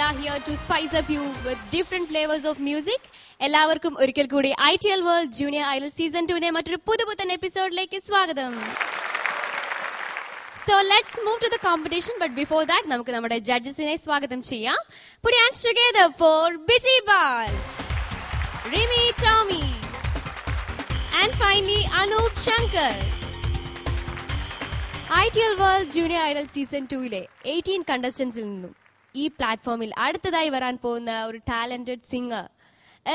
are here to spice up you with different flavors of music. എല്ലാവർക്കും ഒരിക്കൽ കൂടി ITL World Junior Idol Season 2 മറ്റൊരു പുതുപുത്തൻ എപ്പിസോഡിലേക്ക് സ്വാഗതം. So let's move to the competition, but before that നമുക്ക് നമ്മുടെ ജഡ്ജസിനെ സ്വാഗതം ചെയ്യാം. Put your hands together for Biji Bal, Rimi Tommy, and finally Anup Shankar. ITL World Junior Idol Season 2 18 contestants il ninnum ee platform il aduthayi varan povunna oru talented singer.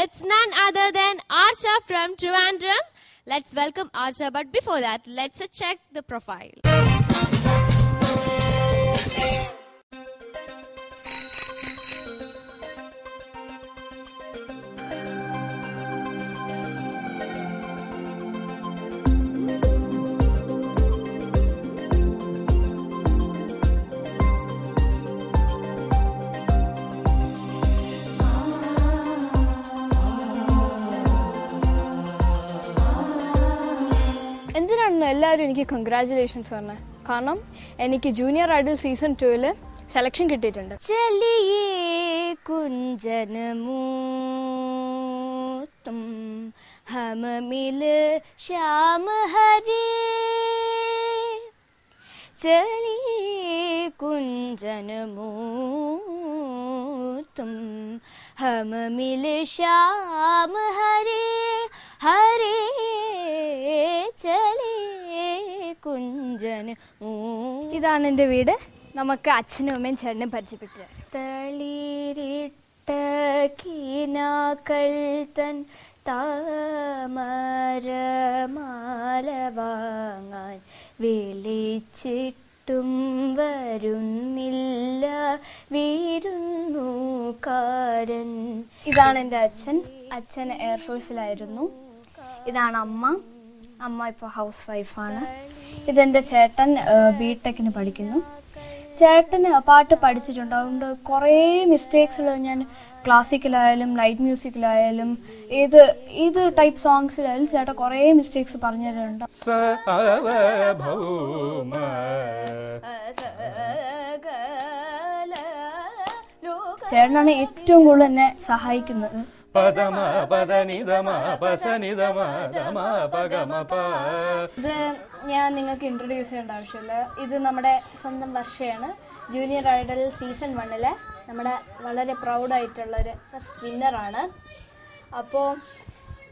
It's none other than Arsha from Trivandrum. Let's welcome Arsha, but before that let's check the profile. എന്തിനാണ് എല്ലാവരും എനിക്ക് congratulations പറഞ്ഞത്? കാരണം എനിക്ക് junior idol season 2 selection കിട്ടിയിട്ടുണ്ട്. ചലിയേ കുഞ്ചനമൂ തും ഹം mill Shyam ഹരേ, ചലിയേ കുഞ്ചനമൂ തും ഹം mill Shyam ഹരേ, ഹരേ കുഞ്ചൻ. ഇതാണ് എൻ്റെ വീട്. നമുക്ക് അച്ഛനും അമ്മയും ചേട്ടനും പരിചയപ്പെട്ടു. തളിരിട്ട കീനാക്കൾ തൻ താമരമാല വാങ്ങാൻ വിളിച്ചിട്ടും വരുന്നില്ല വിരുന്നുകാരൻ. ഇതാണ് എൻ്റെ അച്ഛൻ. അച്ഛൻ എയർഫോഴ്സിലായിരുന്നു. ഇതാണ് അമ്മ. അമ്മ ഇപ്പോൾ ഹൗസ് വൈഫാണ്. ഇതെൻ്റെ ചേട്ടൻ ബിടെക്കിന് പഠിക്കുന്നു. ചേട്ടന് പാട്ട് പഠിച്ചിട്ടുണ്ട്. അതുകൊണ്ട് കുറേ മിസ്റ്റേക്സിൽ ഞാൻ ക്ലാസിക്കലായാലും ലൈറ്റ് മ്യൂസിക്കിലായാലും ഏത് ടൈപ്പ് സോങ്സിലായാലും ചേട്ടൻ കുറേ മിസ്റ്റേക്സ് പറഞ്ഞു തരുന്നുണ്ട്. ചേട്ടനാണ് ഏറ്റവും കൂടുതൽ എന്നെ സഹായിക്കുന്നത്. ഇത് ഞാൻ നിങ്ങൾക്ക് ഇൻട്രൊഡ്യൂസ് ചെയ്യേണ്ട ആവശ്യമില്ല. ഇത് നമ്മുടെ സ്വന്തം വർഷയാണ്. ജൂനിയർ ഐഡൽ സീസൺ 1 നമ്മുടെ വളരെ പ്രൗഡായിട്ടുള്ളൊരു ഫസ്റ്റ് വിന്നറാണ്. അപ്പോൾ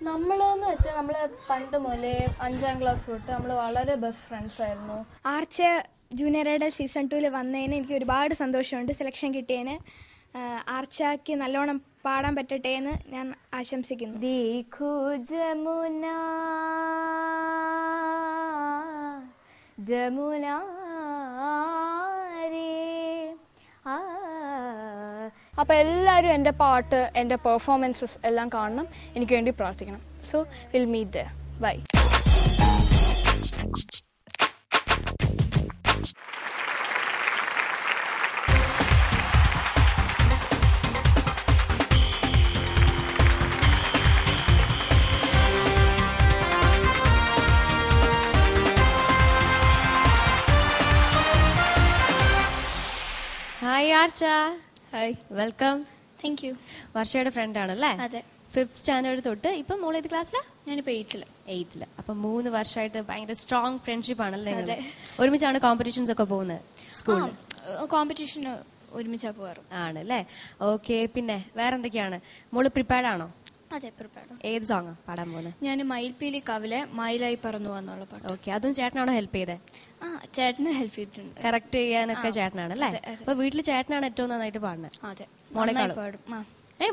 നമ്മളെന്ന് വെച്ചാൽ നമ്മൾ പണ്ട് മുതലേ 5ാം ക്ലാസ് തൊട്ട് നമ്മൾ വളരെ ബെസ്റ്റ് ഫ്രണ്ട്സ് ആയിരുന്നു. ആർച്ച ജൂനിയർ ഐഡൽ സീസൺ 2 വന്നതിന് എനിക്ക് ഒരുപാട് സന്തോഷമുണ്ട്. സെലക്ഷൻ കിട്ടിയതിന് ആർച്ചയ്ക്ക് നല്ലോണം പാടാൻ പറ്റട്ടെ എന്ന് ഞാൻ ആശംസിക്കുന്നു. ദേഖൂ ജമുന ജമുന അപ്പോൾ എല്ലാവരും എൻ്റെ പാട്ട്, എൻ്റെ പെർഫോമൻസസ് എല്ലാം കാണണം. എനിക്ക് വേണ്ടി പ്രാർത്ഥിക്കണം. So will meet there. Bye. Hi Archa. Hi. Welcome. Thank you. വർഷയുടെ ഫ്രണ്ട് ആണല്ലേ? അതെ. 5th സ്റ്റാൻഡേർഡ് തൊട്ട് ഇപ്പം മോൾ ഏത് ക്ലാസ്സിലാ? ഞാനിപ്പോൾ 8th. അപ്പം 3 വർഷമായിട്ട് ഭയങ്കര സ്ട്രോങ് ഫ്രണ്ട്ഷിപ്പ് ആണല്ലേ? ഒരുമിച്ചാണ് കോമ്പറ്റീഷൻസ് ഒക്കെ പോകുന്നത് സ്കൂളിൽ? കോമ്പറ്റീഷൻ ഒരുമിച്ചാ പോകാറ്. ആണല്ലേ? ഓക്കെ. പിന്നെ വേറെ എന്തൊക്കെയാണ്? മോള് പ്രിപ്പയർഡ് ആണോ? അതെ, പ്രിപ്പയർഡ്. ഏത് സോങ്ങാ പാടാൻ പോകുന്നത്? ഞാൻ മയിൽപ്പീലി കവിലെ മയിലായി പറന്നു എന്നുള്ള പാട്ട്. ഓക്കെ. അതും ചേട്ടനാണോ ഹെൽപ്പ് ചെയ്തേ? ചേട്ടന് ഹെൽപ്പ് ചെയ്തിട്ടുണ്ട്. കറക്റ്റ് ചെയ്യാനൊക്കെ ചേട്ടനാണല്ലേ? അപ്പൊ വീട്ടില് ചേട്ടനാണ് ഏറ്റവും നന്നായിട്ട് പാടുന്നത്? അതെ. മോളെക്കാളും പാടും.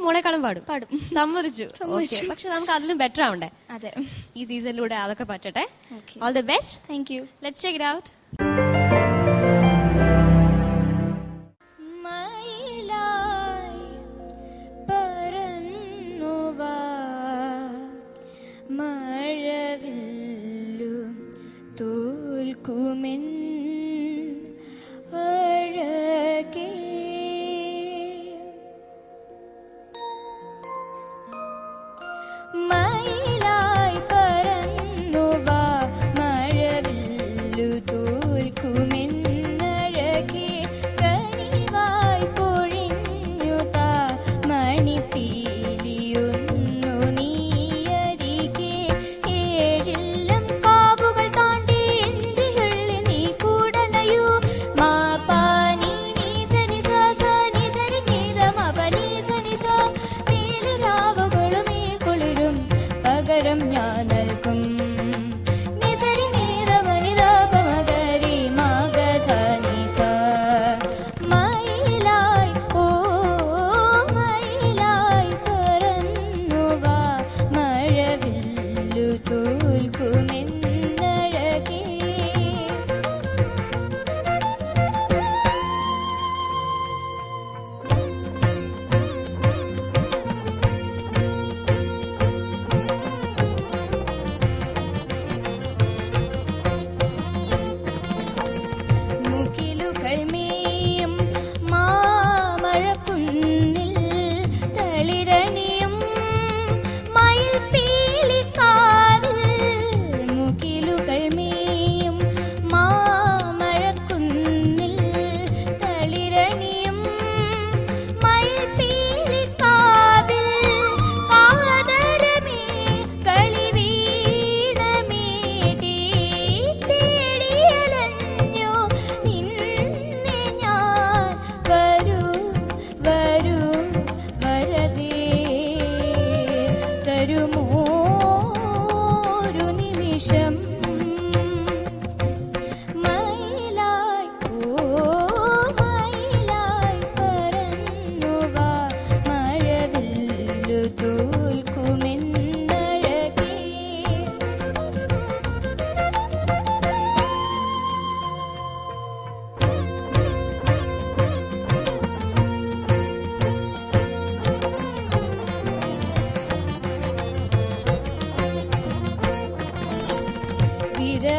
മോളെക്കാളും പാടും. സമ്മതിച്ചു. പക്ഷെ നമുക്ക് അതിലും ബെറ്റർ ആവണ്ടേ? അതെ. ഈ സീസണിലൂടെ അതൊക്കെ പറ്റട്ടെ. All the best. Thank you. Let's check it out. മയിലായി പറന്നു വാ മഴവില്ലു തോൽക്കുമെന്നഴകി കനിവായി പൊഴിഞ്ഞു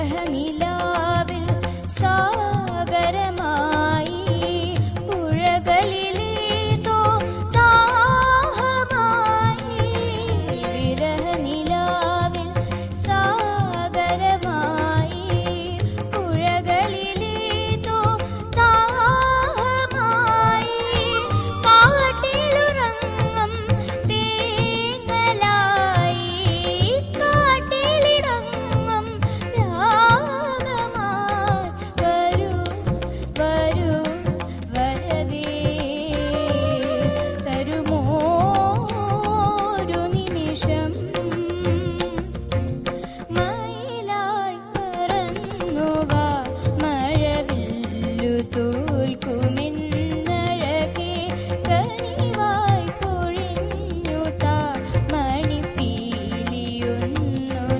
വിരഹനിലാവിൽ സാഗരമായി പുഴകളിലേതോ ദാഹമായി വിരഹനിലാവിൽ സാഗരമായി പുഴകളിലേതോ ദാഹമായി കാട്ടിലുറങ്ങും തേങ്ങലായി കാട്ടിലിടങ്ങും രാഗമായി വരൂ വരൂ വരദേ തരുമോ ഒരു നിമിഷം മയിലായി പറന്നുവാ മഴവില്ലു തോൽക്കുമെന്നഴകേ കനിവായി പൊഴിഞ്ഞു താ മണിപ്പീലിയൊന്നു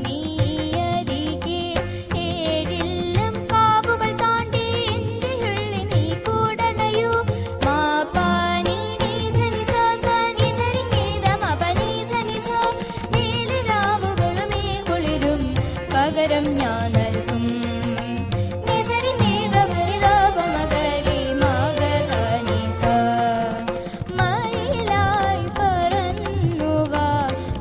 നീയരികെ ഏഴില്ലം കാവുകൾ താണ്ടി എൻ്റെ ഉള്ളിൽ നീ കൂടണയൂ മാപാനി നീധനിസ സനിധരിഗീത മപനീധനിസ നീലിരാവുകളും ഈ കുളിരും പകരം ഞാൻ നൽകും നിധരി നീതമരിതാപമകരി മകധനിസ മയിലായി പറന്നുവാ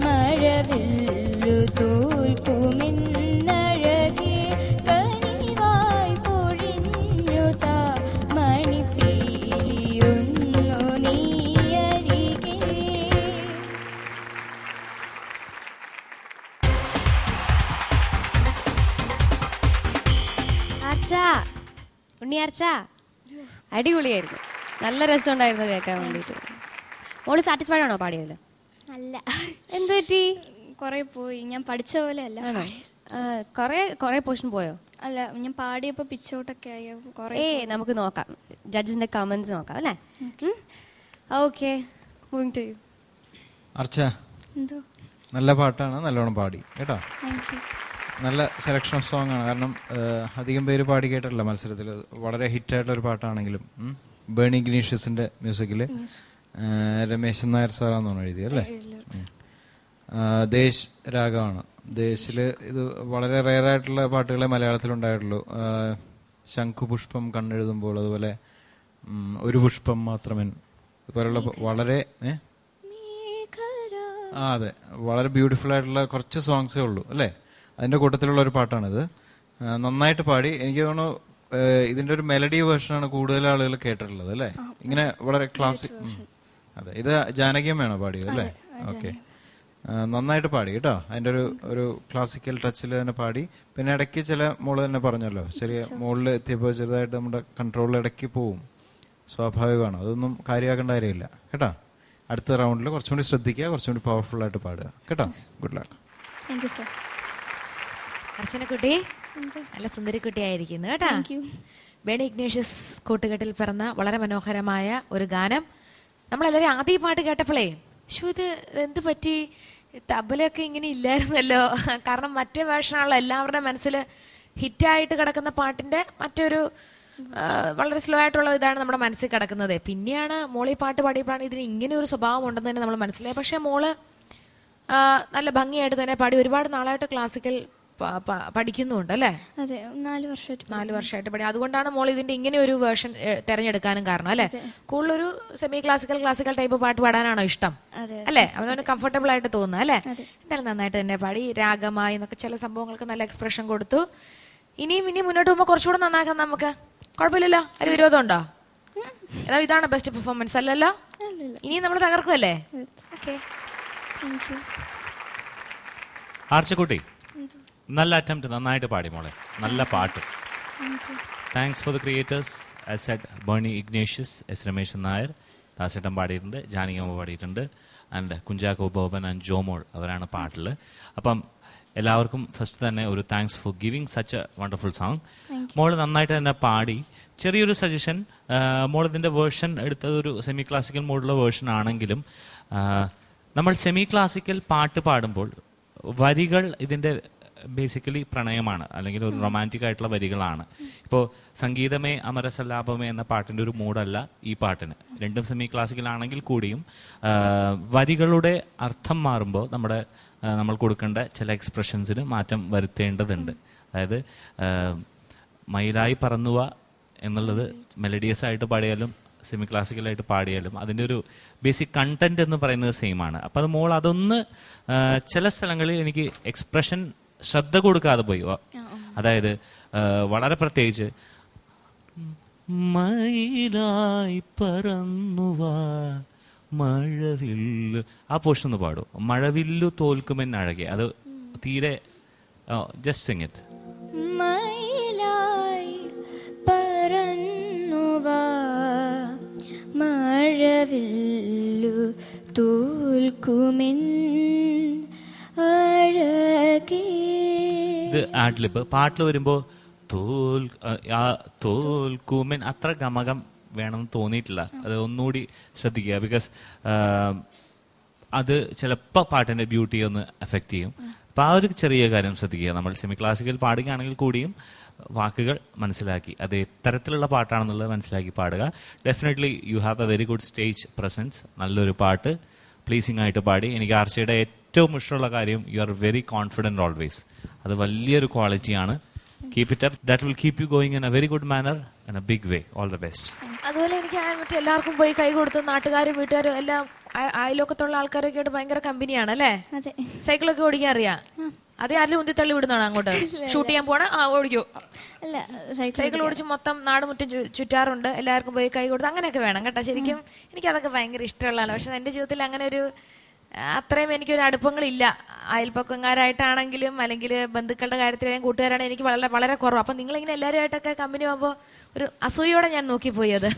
മഴവില്ലു തോൽക്കുമെന്നഴകേ കനിവായി പൊഴിഞ്ഞു താ മണിപ്പീലിയൊന്നു നീയരികെ. ആർച്ച, ഉണ്ണി ആർച്ച, അടിപൊളിയായിരുന്നു. നല്ല രസമുണ്ടായിരുന്നു കേൾക്കാൻ വേണ്ടിയിട്ട്. മോള് സാറ്റിസ്ഫൈഡ് ആണോ പാടിയതിൽ? അല്ല, എന്ത് പറ്റി? കുറേ പോയി. ഞാൻ പഠിച്ച പോലെ അല്ല. കൊറേ പോർഷൻ പോയോ? അല്ല, ഞാൻ പാടിയപ്പോൾ പിച്ചോട്ടൊക്കെ ആയി കുറേ. നമുക്ക് നോക്കാം, ജഡ്ജസിന്റെ കമന്റ്സ് നോക്കാം അല്ലേ? Okay, moving to you. Archa, എന്തോ നല്ല പാട്ടാണ്, നല്ലോണം പാടി കേട്ടോ. Thank you. നല്ല സെലക്ഷൻ ഓഫ് സോങ് ആണ്. കാരണം അധികം പേര് പാടി കേട്ടിട്ടില്ല മത്സരത്തിൽ. വളരെ ഹിറ്റായിട്ടുള്ള ഒരു പാട്ടാണെങ്കിലും ബേണി ഇഗ്നീഷ്യസിന്റെ മ്യൂസിക്കിൽ രമേശൻ നായർ സാറാന്നാണ് എഴുതിയത് അല്ലേ? ദേശ് രാഗമാണ്. ദേശിൽ ഇത് വളരെ റെയർ ആയിട്ടുള്ള പാട്ടുകളെ മലയാളത്തിലുണ്ടായിട്ടുള്ളൂ. ശംഖുപുഷ്പം കണ്ണെഴുതുമ്പോൾ, അതുപോലെ ഒരു പുഷ്പം മാത്രമേ, ഇതുപോലുള്ള വളരെ അതെ, വളരെ ബ്യൂട്ടിഫുൾ ആയിട്ടുള്ള കുറച്ച് സോങ്സേ ഉള്ളൂ അല്ലേ? അതിന്റെ കൂട്ടത്തിലുള്ള ഒരു പാട്ടാണിത്. നന്നായിട്ട് പാടി. എനിക്ക് തോന്നുന്നു ഇതിന്റെ ഒരു മെലഡി വേർഷനാണ് കൂടുതൽ ആളുകൾ കേട്ടിട്ടുള്ളത് അല്ലേ? ഇങ്ങനെ വളരെ ക്ലാസിക്. അതെ, ഇത് ജാനകിയമ്മയാണോ പാടിയത് അല്ലേ? ഓക്കെ, നന്നായിട്ട് പാടി കേട്ടോ. അതിന്റെ ഒരു ക്ലാസിക്കൽ ടച്ചിൽ തന്നെ പാടി. പിന്നെ ഇടയ്ക്ക് ചില മോള് തന്നെ പറഞ്ഞല്ലോ, ചെറിയ മോളിൽ എത്തിയപ്പോൾ ചെറുതായിട്ട് നമ്മുടെ കൺട്രോളിൽ ഇടയ്ക്ക് പോവും. സ്വാഭാവികമാണ്, അതൊന്നും കാര്യമാക്കേണ്ട കാര്യമില്ല കേട്ടോ. അടുത്ത റൗണ്ടിൽ കുറച്ചും കൂടി ശ്രദ്ധിക്കുക, കുറച്ചും കൂടി പവർഫുൾ ആയിട്ട് പാടുക കേട്ടോ. Good luck. Thank you sir. അർച്ചനക്കുട്ടി നല്ല സുന്ദരിക്കുട്ടിയായിരിക്കുന്നു കേട്ടോ. ബേണി ഇഗ്നേഷ്യസ് കൂട്ടുകെട്ടിൽ പിറന്ന വളരെ മനോഹരമായ ഒരു ഗാനം. നമ്മളെല്ലാവരും ആദ്യം ഈ പാട്ട് കേട്ടപ്പോഴേ ഇത് എന്ത് പറ്റി, തബലയൊക്കെ ഇങ്ങനെ ഇല്ലായിരുന്നല്ലോ. കാരണം മറ്റേ വേർഷനാണല്ലോ എല്ലാവരുടെ മനസ്സിൽ ഹിറ്റായിട്ട് കിടക്കുന്ന പാട്ടിന്റെ മറ്റൊരു വളരെ സ്ലോ ആയിട്ടുള്ള ഇതാണ് നമ്മുടെ മനസ്സിൽ കിടക്കുന്നത്. പിന്നെയാണ് മോളി പാട്ട് പാടിയപ്പോഴാണ് ഇതിന് ഇങ്ങനെ ഒരു സ്വഭാവം ഉണ്ടെന്ന് തന്നെ നമ്മൾ മനസ്സിലായി. പക്ഷെ മോള് നല്ല ഭംഗിയായിട്ട് തന്നെ പാടി. ഒരുപാട് നാളായിട്ട് ക്ലാസിക്കൽ പഠിക്കുന്നുണ്ട് അല്ലേ? അതെ, 4 വർഷമായിട്ട് പഠി. അതുകൊണ്ടാണ് മോൾ ഇതിന്റെ ഇങ്ങനെ ഒരു വേർഷൻ തെരഞ്ഞെടുക്കാനും കാരണം അല്ലേ? കൂടുതലൊരു സെമി ക്ലാസിക്കൽ ടൈപ്പ് പാട്ട് പാടാനാണോ ഇഷ്ടം അല്ലേ? അവനവന് കംഫർട്ടബിൾ ആയിട്ട് തോന്നുക അല്ലേ? എന്തായാലും നന്നായിട്ട് തന്നെ പാടി. രാഗമായി എന്നൊക്കെ ചില സംഭവങ്ങൾക്ക് നല്ല എക്സ്പ്രഷൻ കൊടുത്തു. ഇനിയും മുന്നോട്ട് പോകുമ്പോൾ കുറച്ചുകൂടെ നന്നാക്കാം നമുക്ക്. കുഴപ്പമില്ലല്ലോ, അതിൽ വിരോധം ഉണ്ടോ? ഏതാ ഇതാണ് ബെസ്റ്റ് പെർഫോമൻസ് അല്ലല്ലോ? ഇനിയും നമ്മൾ തകർക്കുമല്ലേ? ആർച്ചക്കുട്ടി, നല്ല അറ്റംപ്റ്റ്, നന്നായിട്ട് പാടി മോളെ, നല്ല പാട്ട്. Thanks for the creators. As said, Berny Ignatius, S Rameshan Nair, ദാസേട്ടൻ പാടിയിട്ടുണ്ട്, ജാനകിയമ്മ പാടിയിട്ടുണ്ട്, ആൻഡ് കുഞ്ചാക്കോ ബോബൻ ആൻഡ് ജോമോൾ അവരാണ് പാട്ടിൽ. അപ്പം എല്ലാവർക്കും ഫസ്റ്റ് തന്നെ ഒരു thanks for giving such a wonderful song. മോള് നന്നായിട്ട് തന്നെ പാടി. ചെറിയൊരു സജഷൻ, മോൾ ഇതിൻ്റെ വേർഷൻ എടുത്തത് ഒരു സെമി ക്ലാസിക്കൽ മോഡുള്ള വേർഷൻ ആണെങ്കിലും നമ്മൾ സെമി ക്ലാസിക്കൽ പാട്ട് പാടുമ്പോൾ വരികൾ ഇതിൻ്റെ ബേസിക്കലി പ്രണയമാണ്, അല്ലെങ്കിൽ ഒരു റൊമാൻറ്റിക് ആയിട്ടുള്ള വരികളാണ്. ഇപ്പോൾ സംഗീതമേ അമരസല്ലാപമേ എന്ന പാട്ടിൻ്റെ ഒരു മൂഡല്ല ഈ പാട്ടിന്. രണ്ടും സെമി ക്ലാസിക്കൽ ആണെങ്കിൽ കൂടിയും വരികളുടെ അർത്ഥം മാറുമ്പോൾ നമ്മൾ കൊടുക്കേണ്ട ചില എക്സ്പ്രഷൻസിന് മാറ്റം വരുത്തേണ്ടതുണ്ട്. അതായത് മയിലായി പറന്നുവ എന്നുള്ളത് മെലഡിയസ് ആയിട്ട് പാടിയാലും സെമി ക്ലാസിക്കലായിട്ട് പാടിയാലും അതിൻ്റെ ഒരു ബേസിക് കണ്ടന്റ് എന്ന് പറയുന്നത് സെയിം ആണ്. അപ്പം അത് മോൾ അതൊന്ന് ചില സ്ഥലങ്ങളിൽ എനിക്ക് എക്സ്പ്രഷൻ ശ്രദ്ധ കൊടുക്കാതെ പോയി. അതായത് വളരെ പ്രത്യേകിച്ച് മയിലായി പറന്നുവാ മഴവില്ലു ആ പോർഷൻ ഒന്ന് പാടും. മഴവില്ലു തോൽക്കുമെന്നഴകെ അത് തീരെ ജസ്റ്റ് സിംഗ് ഇറ്റ്. മയിലായി പറന്നുവാ മഴവില്ലു തോൽക്കുമെൻ അഴകേ. ഇത് ആഡ്ലിബ്. പാട്ടിൽ വരുമ്പോൾ തോൽക്കുമെൻ അത്ര ഗമകം വേണമെന്ന് തോന്നിയിട്ടില്ല. അത് ഒന്നുകൂടി ശ്രദ്ധിക്കുക. ബിക്കോസ് അത് ചിലപ്പോൾ പാട്ടിന്റെ ബ്യൂട്ടി ഒന്ന് എഫക്റ്റ് ചെയ്യും. അപ്പം ആ ഒരു ചെറിയ കാര്യം ശ്രദ്ധിക്കുക. നമ്മൾ സെമി ക്ലാസിക്കൽ പാടുകയാണെങ്കിൽ കൂടിയും വാക്കുകൾ മനസ്സിലാക്കി അത് എത്തരത്തിലുള്ള പാട്ടാണെന്നുള്ളത് മനസ്സിലാക്കി പാടുക. Definitely you have a very good stage presence. നല്ലൊരു പാട്ട് പ്ലീസിംഗ് ആയിട്ട് പാടി. എനിക്ക് ആർച്ചയുടെ ഏറ്റവും ഇഷ്ടമുള്ള കാര്യം you are very confident always. അത് വലിയൊരു ക്വാളിറ്റിയാണ്. Keep it up. That will keep you going in a very good manner in a big way. All the best. അതുപോലെ എനിക്ക് മറ്റെല്ലാവർക്കും പോയി കൈ കൊടുത്ത് നാട്ടുകാരും വീട്ടുകാരും എല്ലാം അയലോക്കത്തുള്ള ആൾക്കാരൊക്കെ ആയിട്ട് ഭയങ്കര കമ്പനിയാണ് അല്ലേ? സൈക്കിളൊക്കെ ഓടിക്കാൻ അറിയാം? അതേ ആരും ഉന്തി തള്ളി വിടുന്നതാണ് അങ്ങോട്ട് ഷൂട്ട് ചെയ്യാൻ പോണ ഓടിക്കോ? സൈക്കിൾ ഓടിച്ച് മൊത്തം നാട് മുറ്റം ചുറ്റാറുണ്ട്. എല്ലാവർക്കും പോയി കൈ കൊടുത്ത് അങ്ങനെയൊക്കെ വേണം കേട്ടോ. ശരിക്കും എനിക്കതൊക്കെ ഭയങ്കര ഇഷ്ടമുള്ളതാണ്. പക്ഷെ എൻ്റെ ജീവിതത്തിൽ അങ്ങനെ ഒരു അത്രയും എനിക്കൊരു അടുപ്പങ്ങളില്ല. അയൽപ്പക്കക്കാരായിട്ടാണെങ്കിലും അല്ലെങ്കിൽ ബന്ധുക്കളുടെ കാര്യത്തിലായാലും കൂട്ടുകാരാണെങ്കിലും എനിക്ക് വളരെ വളരെ കുറവ്. അപ്പം നിങ്ങളിങ്ങനെ എല്ലാവരുമായിട്ടൊക്കെ കമ്പനി ആകുമ്പോൾ ഒരു അസൂയോടെ ഞാൻ നോക്കിപ്പോയി. അത്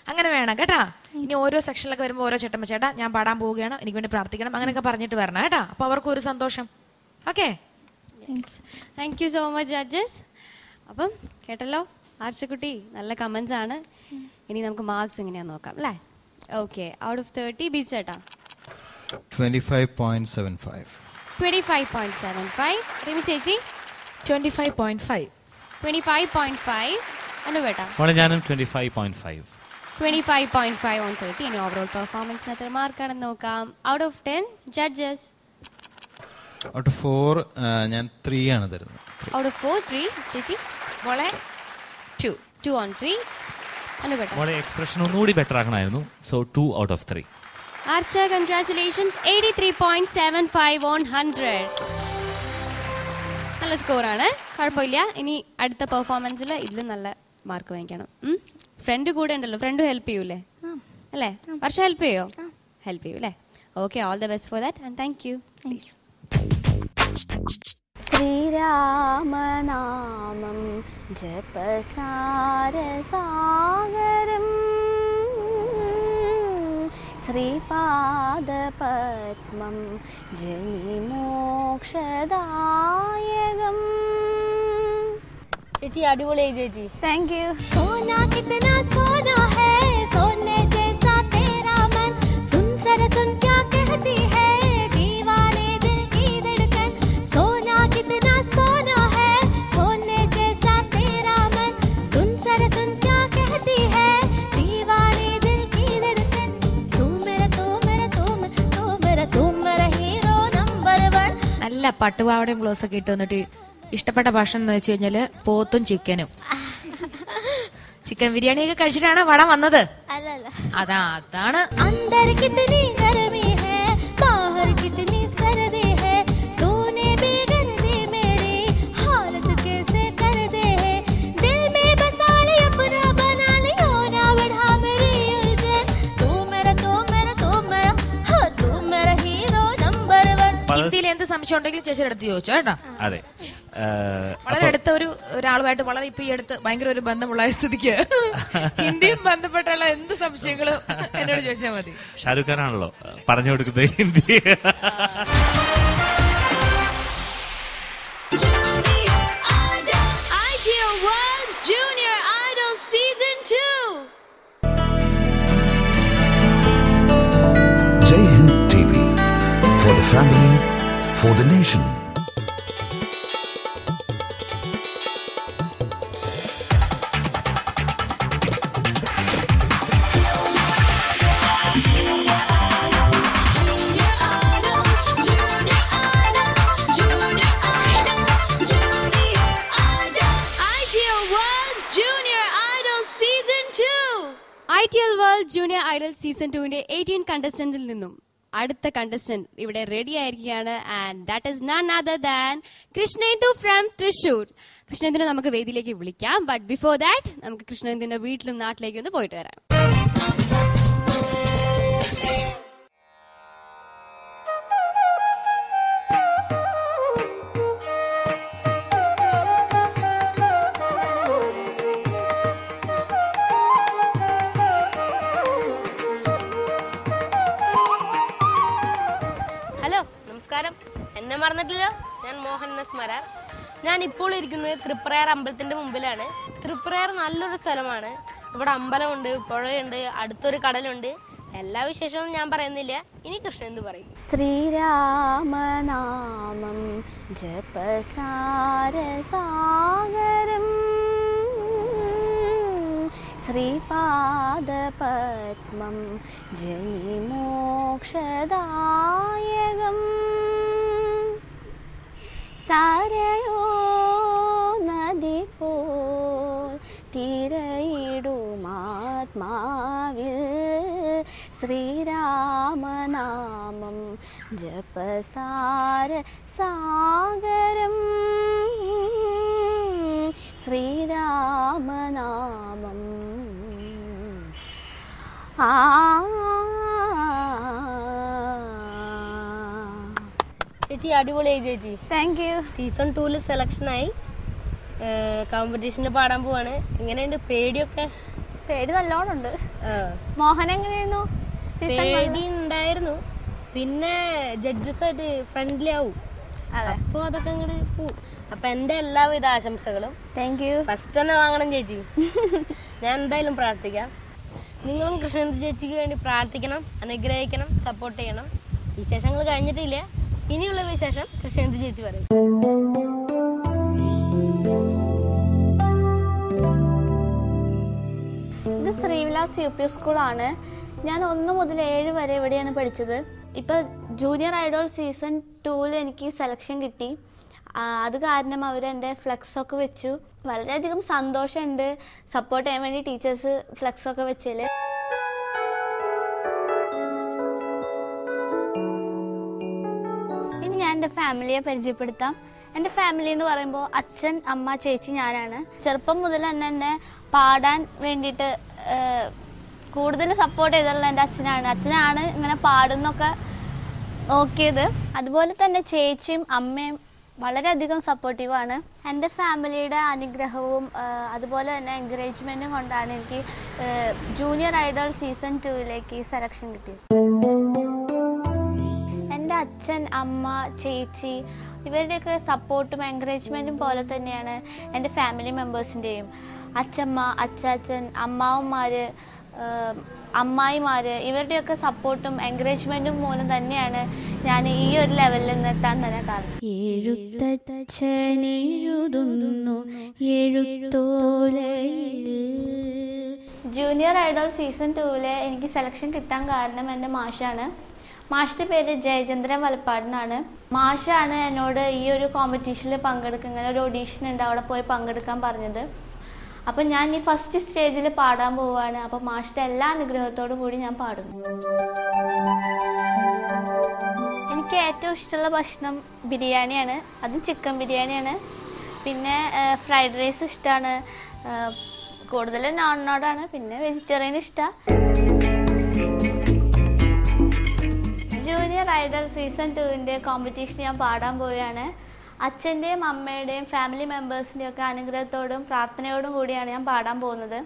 അങ്ങനെ വേണം കേട്ടാ. ഇനി ഓരോ സെക്ഷനിലൊക്കെ വരുമ്പോൾ ഓരോ ചേട്ടൻ ചേട്ടാ ഞാൻ പാടാൻ പോവുകയാണ്, എനിക്ക് വേണ്ടി പ്രാർത്ഥിക്കണം, അങ്ങനെയൊക്കെ പറഞ്ഞിട്ട് വരണം കേട്ടാ. അപ്പോൾ അവർക്കും ഒരു സന്തോഷം. Okay, thank you so much judges. അപ്പം കേട്ടല്ലോ ആർച്ചക്കുട്ടി, നല്ല കമൻസ് ആണ്. ഇനി നമുക്ക് മാർക്സ് എങ്ങനെയാന്ന് നോക്കാം അല്ലേ? ഓക്കെ, ഔട്ട് ഓഫ് 30 ബി ചേട്ടാ 25.75. 25.75. റിമി ചേച്ചി 25.5. 25.5. അനുവേട്ടാ മോളെ ഞാനും 25.5. 25.5 on 30. ഇനി ഓവറോൾ പെർഫോമൻസിന് എത്ര മാർക്കാണെന്ന് നോക്കാം. Out of 10 judges. Out of 4 ഞാൻ 3 ആണ് തരുന്നത്. Out of 4 3. ചേച്ചി മോളെ 2. 2 on 3. അനുവേട്ടാ മോളെ എക്സ്പ്രഷൻ ഒന്നുകൂടി ബെറ്റർ ആക്കണമായിരുന്നു. So 2 out of 3. Archa congratulations. 83.75 on 100. നല്ല സ്കോറാണ്, കുഴപ്പമില്ല. ഇനി അടുത്ത പെർഫോമൻസിൽ ഇതിൽ നല്ല മാർക്ക് വാങ്ങിക്കണം. ഫ്രണ്ട് കൂടെ ഉണ്ടല്ലോ, ഫ്രണ്ട് ഹെൽപ്പ് ചെയ്യൂലേ അല്ലേ? വർഷ ഹെൽപ്പ് ചെയ്യോ? ഹെൽപ്പ് ചെയ്യൂ അല്ലേ? Okay, all the best for that and thank you. ശ്രീരാമനാമം ജപസാരസാഗരം ശ്രീപാദപത്മം ജനിമോക്ഷദായകം. ചേച്ചി അടിപൊളിയായി ചേച്ചി. Thank you. सोना कितना सोना है सोने जैसा तेरा मन सुन जरा सुन क्या कहती है दीवाने दिल की धड़कन सोना कितना सोना है सोने जैसा तेरा मन सुन जरा सुन क्या कहती है दीवाने दिल की धड़कन तू मेरा तू मेरा तू मेरा तू मेरा हीरो नंबर 1. നല്ല പട്ടുപാവടയും ബ്ലൗസൊക്കെ ഇട്ട് വന്നിട്ട് ഇഷ്ടപ്പെട്ട ഭക്ഷണം എന്ന് വെച്ച് കഴിഞ്ഞാല് പോത്തും ചിക്കനും. ചിക്കൻ ബിരിയാണിയൊക്കെ കഴിച്ചിട്ടാണ് വടം വന്നത്. അതാണ്. अंदर कितनी गर्मी है बाहर कितनी सर्दी है तूने बेदर्दी मेरी हालत कैसे कर दे है दिल में बसा ले अपना बना लियो ना बढ़ा मेरी उलझन तू मेरा हाँ तू मेरा हीरो नंबर 1. ഹിന്ദിയിൽ എന്ത് സംശയം ഉണ്ടെങ്കിലും ചേച്ചിയുടെ അടുത്ത് ചോദിച്ചോ കേട്ടോ. അതെ, വളരെ അടുത്ത ഒരാളുമായിട്ട് വളരെ ഇപ്പൊ ഈ അടുത്ത് ഭയങ്കര ഒരു ബന്ധമുള്ള സ്ഥിതിക്ക് ഹിന്ദിയും ബന്ധപ്പെട്ടുള്ള എന്ത് സംശയങ്ങളും എന്നോട് ചോദിച്ചാൽ മതി. ഷാരൂഖ് ഖാൻ ആണല്ലോ പറഞ്ഞു കൊടുക്കുന്നത് Hindi. Ideal World Junior Idol Season 2. Jai Hind TV, for the family, for the nation. Junior Idol, Junior Idol, Junior world junior idol season 2 18 കണ്ടസ്റ്റന്റിൽ നിന്നും അടുത്ത കണ്ടസ്റ്റന്റ് ഇവിടെ റെഡി ആയിരിക്കുകയാണ്. And that is none other than Krishnendu from Thrissur. കൃഷ്ണേന്ദുവിനെ നമുക്ക് വേദിയിലേക്ക് വിളിക്കാം. But before that നമുക്ക് കൃഷ്ണേന്ദുവിന്റെ വീട്ടിലും നാട്ടിലേക്ക് ഒന്ന് പോയിട്ട് വരാം. എന്നെ മറന്നിട്ടില്ല, ഞാൻ മോഹൻ എസ് മരാർ. ഞാൻ ഇപ്പോൾ ഇരിക്കുന്നത് തൃപ്രയാർ അമ്പലത്തിന്റെ മുമ്പിലാണ്. തൃപ്രയാർ നല്ലൊരു സ്ഥലമാണ്. ഇവിടെ അമ്പലമുണ്ട്, പുഴയുണ്ട്, അടുത്തൊരു കടലുണ്ട്. എല്ലാ വിശേഷവും ഞാൻ പറയുന്നില്ല, ഇനി കൃഷ്ണേന്ദു പറയും. ശ്രീരാമനാമം ജപസാരസാഗരം ശ്രീപാദപത്മം ജനിമോക്ഷദായകം സാരയോ നദി പോൽ തിരയിടുമാത്മാവിൽ ശ്രീരാമനാമം ജപസാര സാഗരം ശ്രീരാമനാമം. ചേച്ചി അടിപൊളിയായി ചേച്ചി. Thank U. സീസൺ 2 സെലക്ഷനായി, കോമ്പറ്റീഷനിൽ പാടാൻ പോവാണ്. എങ്ങനെയുണ്ട്? പേടിയൊക്കെ? പേടി നല്ലോണം ഉണ്ട്. മോഹൻ എങ്ങനെയായിരുന്നു? പേടി ഉണ്ടായിരുന്നു, പിന്നെ ജഡ്ജസായിട്ട് ഫ്രണ്ട്ലി ആവും, അപ്പൊ അതൊക്കെ അങ്ങോട്ട് പോവും. അപ്പൊ എന്റെ എല്ലാവിധ ആശംസകളും. Thank you. ഫസ്റ്റ് തന്നെ വാങ്ങണം ചേച്ചി. ഞാൻ എന്തായാലും പ്രാർത്ഥിക്കാം. നിങ്ങളും കൃഷ്ണേന്ദു ചേച്ചിക്ക് വേണ്ടി പ്രാർത്ഥിക്കണം, അനുഗ്രഹിക്കണം, സപ്പോർട്ട് ചെയ്യണം. വിശേഷങ്ങൾ കഴിഞ്ഞിട്ടില്ല, ഇനിയുള്ള വിശേഷം കൃഷ്ണേന്ദു ചേച്ചി പറയും. ഇത് ശ്രീവിലാസ് UP സ്കൂളാണ്. ഞാൻ 1 മുതൽ 7 വരെ ഇവിടെയാണ് പഠിച്ചത്. ഇപ്പൊ ജൂനിയർ ഐഡോൾ സീസൺ 2 എനിക്ക് സെലക്ഷൻ കിട്ടി. അത് കാരണം അവരെൻ്റെ ഫ്ലെക്സൊക്കെ വെച്ചു. വളരെയധികം സന്തോഷമുണ്ട് സപ്പോർട്ട് ചെയ്യാൻ വേണ്ടി ടീച്ചേഴ്സ് ഫ്ലെക്സൊക്കെ വെച്ചതിൽ. ഇനി ഞാൻ എൻ്റെ ഫാമിലിയെ പരിചയപ്പെടുത്താം. എൻ്റെ ഫാമിലി എന്ന് പറയുമ്പോൾ അച്ഛൻ, അമ്മ, ചേച്ചി, ഞാനാണ്. ചെറുപ്പം മുതൽ തന്നെ എന്നെ പാടാൻ വേണ്ടിയിട്ട് കൂടുതൽ സപ്പോർട്ട് ചെയ്തിട്ടുള്ള എൻ്റെ അച്ഛനാണ് ഇങ്ങനെ പാടുന്നൊക്കെ നോക്കിയത്. അതുപോലെ തന്നെ ചേച്ചിയും അമ്മയും വളരെയധികം സപ്പോർട്ടീവാണ്. എൻ്റെ ഫാമിലിയുടെ അനുഗ്രഹവും അതുപോലെ തന്നെ എൻകറേജ്മെൻറ്റും കൊണ്ടാണ് എനിക്ക് ജൂനിയർ ഐഡോൾ സീസൺ 2 സെലക്ഷൻ കിട്ടിയത്. എൻ്റെ അച്ഛൻ, അമ്മ, ചേച്ചി ഇവരുടെയൊക്കെ സപ്പോർട്ടും എൻകറേജ്മെൻറ്റും പോലെ തന്നെയാണ് എൻ്റെ ഫാമിലി മെമ്പേഴ്സിൻ്റെയും. അച്ഛമ്മ, അച്ചാച്ചൻ, അമ്മാവന്മാർ, അമ്മായിമാർ ഇവരുടെയൊക്കെ സപ്പോർട്ടും എൻകറേജ്മെൻറ്റും മൂലം തന്നെയാണ് ഞാൻ ഈ ഒരു ലെവലിൽ നിന്നെത്താൻ തന്നെ കാരണം. എഴുത്തച്ഛനെഴുതുന്നു എഴുത്തോലയിൽ. ജൂനിയർ ഐഡോൾ സീസൺ 2 എനിക്ക് സെലക്ഷൻ കിട്ടാൻ കാരണം എൻ്റെ മാഷാണ്. മാഷിൻ്റെ പേര് ജയചന്ദ്രൻ വലപ്പാട് എന്നാണ്. മാഷാണ് എന്നോട് ഈ ഒരു കോമ്പറ്റീഷനിൽ പങ്കെടുക്കുക, ഇങ്ങനെ ഒരു ഓഡീഷൻ ഉണ്ട്, അവിടെ പോയി പങ്കെടുക്കാൻ പറഞ്ഞത്. അപ്പം ഞാൻ ഈ ഫസ്റ്റ് സ്റ്റേജിൽ പാടാൻ പോവുകയാണ്. അപ്പം മാഷിൻ്റെ എല്ലാ അനുഗ്രഹത്തോടും കൂടി ഞാൻ പാടുന്നു. എനിക്ക് ഏറ്റവും ഇഷ്ടമുള്ള ഭക്ഷണം ബിരിയാണിയാണ്, അതും ചിക്കൻ ബിരിയാണിയാണ്. പിന്നെ ഫ്രൈഡ് റൈസ് ഇഷ്ടമാണ്, കൂടുതലും നോണിനോടാണ്. പിന്നെ വെജിറ്റേറിയൻ ഇഷ്ടമാണ്. ജൂനിയർ ഐഡൽ സീസൺ 2 കോമ്പറ്റീഷൻ ഞാൻ പാടാൻ പോവുകയാണ്. അച്ഛൻ്റെയും അമ്മയുടെയും ഫാമിലി മെമ്പേഴ്സിൻ്റെയും ഒക്കെ അനുഗ്രഹത്തോടും പ്രാർത്ഥനയോടും കൂടിയാണ് ഞാൻ പാടാൻ പോകുന്നത്.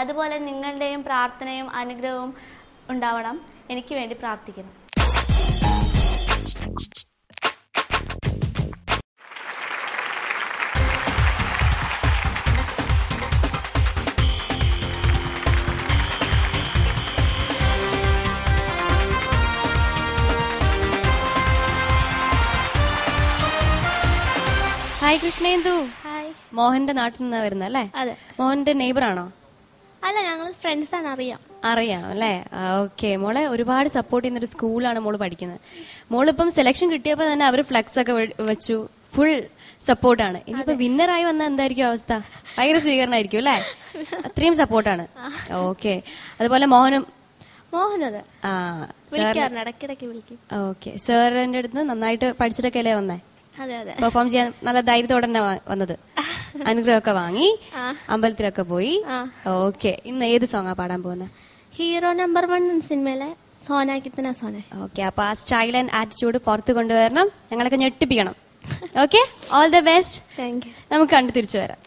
അതുപോലെ നിങ്ങളുടെയും പ്രാർത്ഥനയും അനുഗ്രഹവും ഉണ്ടാവണം. എനിക്ക് വേണ്ടി പ്രാർത്ഥിക്കണം. ഹായ് കൃഷ്ണേന്ദു. ഹായ്. മോഹന്റെ നാട്ടിൽ നിന്നാ വരുന്നത് അല്ലേ? അതെ. മോഹന്റെ നെയ്ബർ ആണോ? അല്ല, ഞങ്ങൾ ഫ്രണ്ട്സാണ്. അറിയാം അല്ലേ? ഓക്കെ. മോളെ ഒരുപാട് സപ്പോർട്ട് ചെയ്യുന്നൊരു സ്കൂളാണ് മോള് പഠിക്കുന്നത്. മോളിപ്പം സെലക്ഷൻ കിട്ടിയപ്പോൾ തന്നെ അവർ ഫ്ലെക്സ് ഒക്കെ വെച്ചു, ഫുൾ സപ്പോർട്ടാണ്. ഇനിയിപ്പോ വിന്നറായി വന്ന എന്തായിരിക്കും അവസ്ഥ? ഭയങ്കര സ്വീകരണമായിരിക്കും അല്ലേ? അത്രയും സപ്പോർട്ടാണ്. ഓക്കെ. അതുപോലെ മോഹനും അതെ ഇടയ്ക്കിടയ്ക്ക് വിളിക്കും. ഓക്കെ. സാറിന്റെ അടുത്ത് നന്നായിട്ട് പഠിച്ചിട്ടൊക്കെ അല്ലേ വന്നേ? അതെ അതെ. പെർഫോം ചെയ്യാൻ നല്ല ധൈര്യത്തോടെ തന്നെ വന്നത്. അനുഗ്രഹമൊക്കെ വാങ്ങി അമ്പലത്തിലൊക്കെ പോയി. ഓക്കെ. ഇന്ന് ഏത് സോങ്ങാ പാടാൻ പോകുന്നത്? ഹീറോ നമ്പർ 1 സിനിമയിലെ സോന കിത്തന സോന. ഓക്കെ. അപ്പൊ ആ സ്റ്റൈൽ ആൻഡ് ആറ്റിറ്റ്യൂഡ് പുറത്ത് കൊണ്ടുവരണം, ഞങ്ങളൊക്കെ ഞെട്ടിപ്പിക്കണം. Okay, all the best. Thank you. നമുക്ക് കണ്ടു തിരിച്ചു വരാം.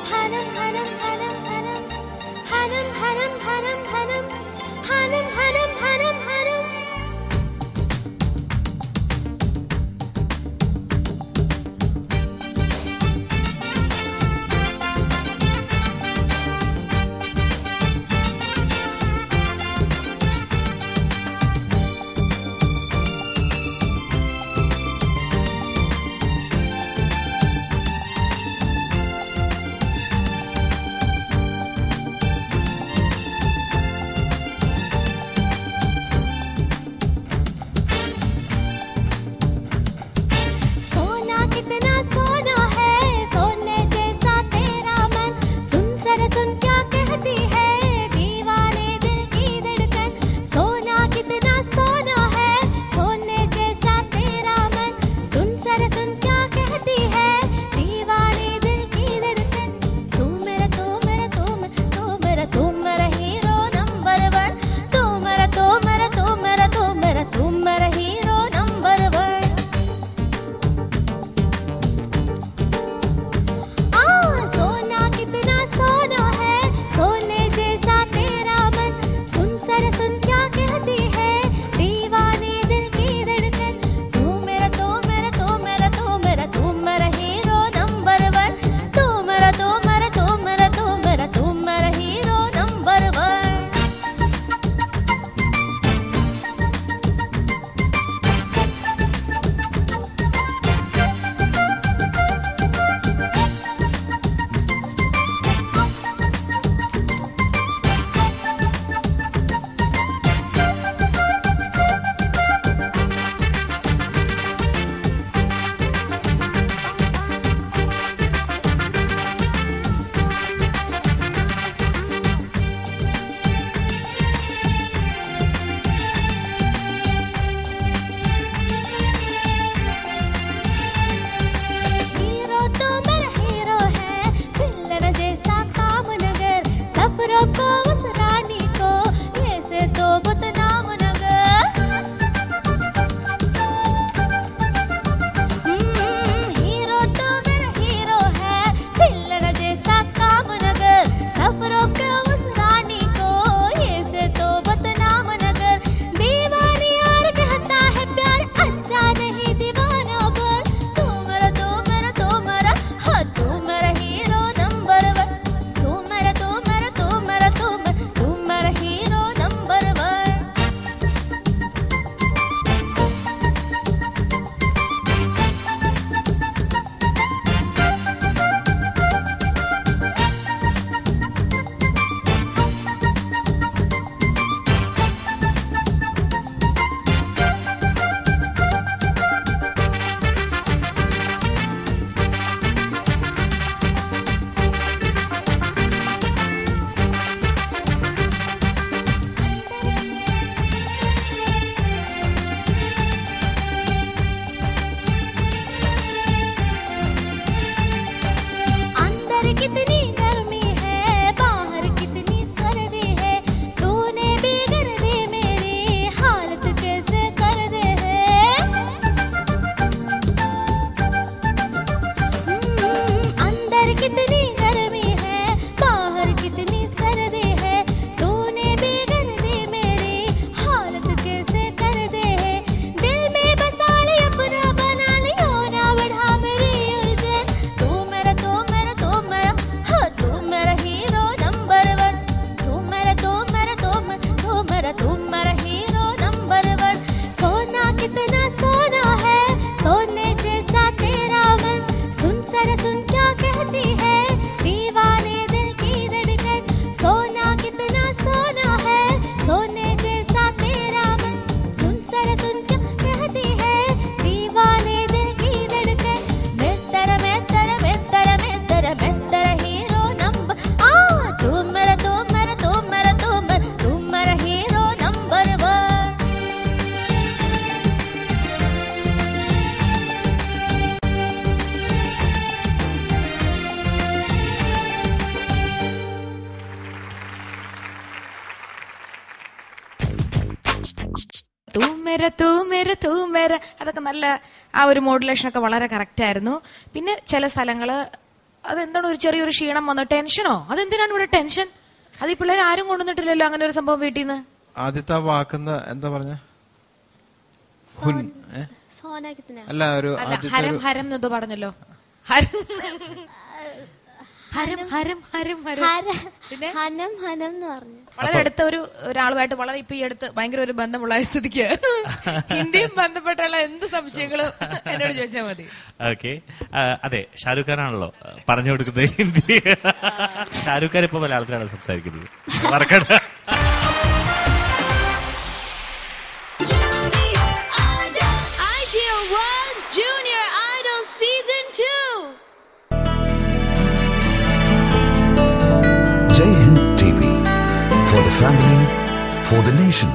ഹനം തൂമേര അതൊക്കെ നല്ല ആ ഒരു മോഡുലേഷൻ ഒക്കെ വളരെ കറക്റ്റ് ആയിരുന്നു. പിന്നെ ചില സ്ഥലങ്ങള് അതെന്താണ് ഒരു ചെറിയൊരു ക്ഷീണം വന്നു. ടെൻഷനോ? അതെന്തിനാണ് ഇവിടെ ടെൻഷൻ? അത് ഈ പിള്ളേർ ആരും കൊണ്ടുവന്നിട്ടില്ലല്ലോ അങ്ങനെ ഒരു സംഭവം വീട്ടിൽ നിന്ന്. ആദ്യത്തെ വാക്കുന്ന എന്താ പറഞ്ഞ? അല്ല ഒരു ഹരം ഹരം എന്തോ പറഞ്ഞല്ലോ. വളരെ അടുത്ത ഒരാളുമായിട്ട് വളരെ ഇപ്പൊ ഈ അടുത്ത് ഭയങ്കര ഒരു ബന്ധമുള്ള സ്ഥിതിക്ക് ഹിന്ദിയും ബന്ധപ്പെട്ടുള്ള എന്ത് സംശയങ്ങളും എന്നോട് ചോദിച്ചാൽ മതി. ഓക്കെ, അതെ, ഷാരൂഖ് ഖാൻ ആണല്ലോ പറഞ്ഞു കൊടുക്കുന്നത് ഹിന്ദി. ഷാരൂഖ് ഖാൻ ഇപ്പൊ മലയാളത്തിലാണ് സംസാരിക്കുന്നത്. മറക്കണ്ട. Jai Hind TV, for the family, for the nation.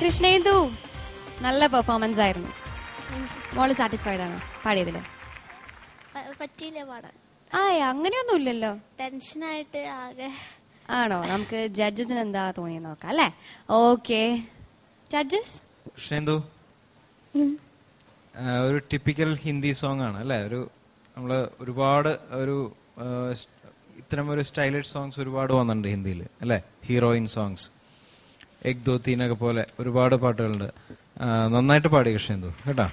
Krishnendu, നല്ല പെർഫോമൻസ് ആയിരുന്നു. മോള് സാറ്റിസ്ഫൈഡ് ആണോ പാടിയതില്? പറ്റിയില്ല പാടാൻ. അങ്ങനെയൊന്നും ഇല്ലല്ലോ. ടെൻഷനായിട്ട് ആകെ. ആണോ? നമുക്ക് ജഡ്ജസിന് എന്താ തോന്നിയെന്ന് നോക്കാം അല്ലേ? Okay, judges. കൃഷ്ണേന്ദു, ഒരു ടിപ്പിക്കൽ ഹിന്ദി സോങ് ആണ് അല്ലെ? നമ്മള് ഒരുപാട് ഇത്തരം ഒരു സ്റ്റൈലിഷ് സോങ്സ് ഒരുപാട് വന്നിട്ടുണ്ട് ഹിന്ദിയിൽ അല്ലെ? ഹീറോയിൻ സോങ്സ്, എക് ദോ തീൻ ഒക്കെ പോലെ ഒരുപാട് പാട്ടുകളുണ്ട്. നന്നായിട്ട് പാടി കൃഷ്ണേന്ദു കേട്ടാ.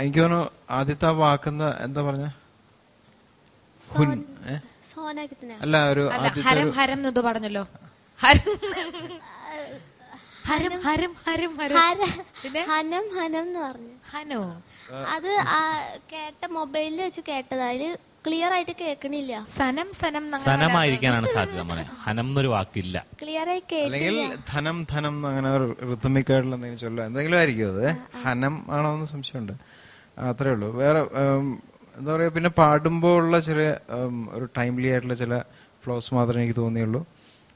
എനിക്ക് തോന്നുന്നു ആദ്യത്തെ വാക്കുന്ന എന്താ പറഞ്ഞ? അല്ല ഒരു ഹരം ഹരം എന്തോ പറഞ്ഞല്ലോ. ഹനോ അത് കേട്ട മൊബൈലിൽ വെച്ച് കേട്ടതാ. അതില് ക്ലിയർ ആയിട്ട് കേൾക്കണില്ല. സനമായിരിക്കാനാണ് സാധ്യത മോനെ. ഹനം എന്നൊരു വാക്കില്ല. ക്ലിയർ ആയി അല്ലെങ്കിൽ ധനം ധനം അങ്ങനെ റിതമിക് ആയിട്ടുള്ള എന്തെങ്കിലും ചൊല്ല എന്തെങ്കിലും ആയിരിക്കും. അത് ഹനം ആണോ എന്ന് സംശയമുണ്ട്. അത്രേ ഉള്ളൂ. വേറെ എന്താ പറയാ, പിന്നെ പാടുമ്പോൾ ഉള്ള ചില ഒരു ടൈംലി ആയിട്ടുള്ള ചില ഫ്ലോസ് മാത്രമേ എനിക്ക് തോന്നിയുള്ളൂ.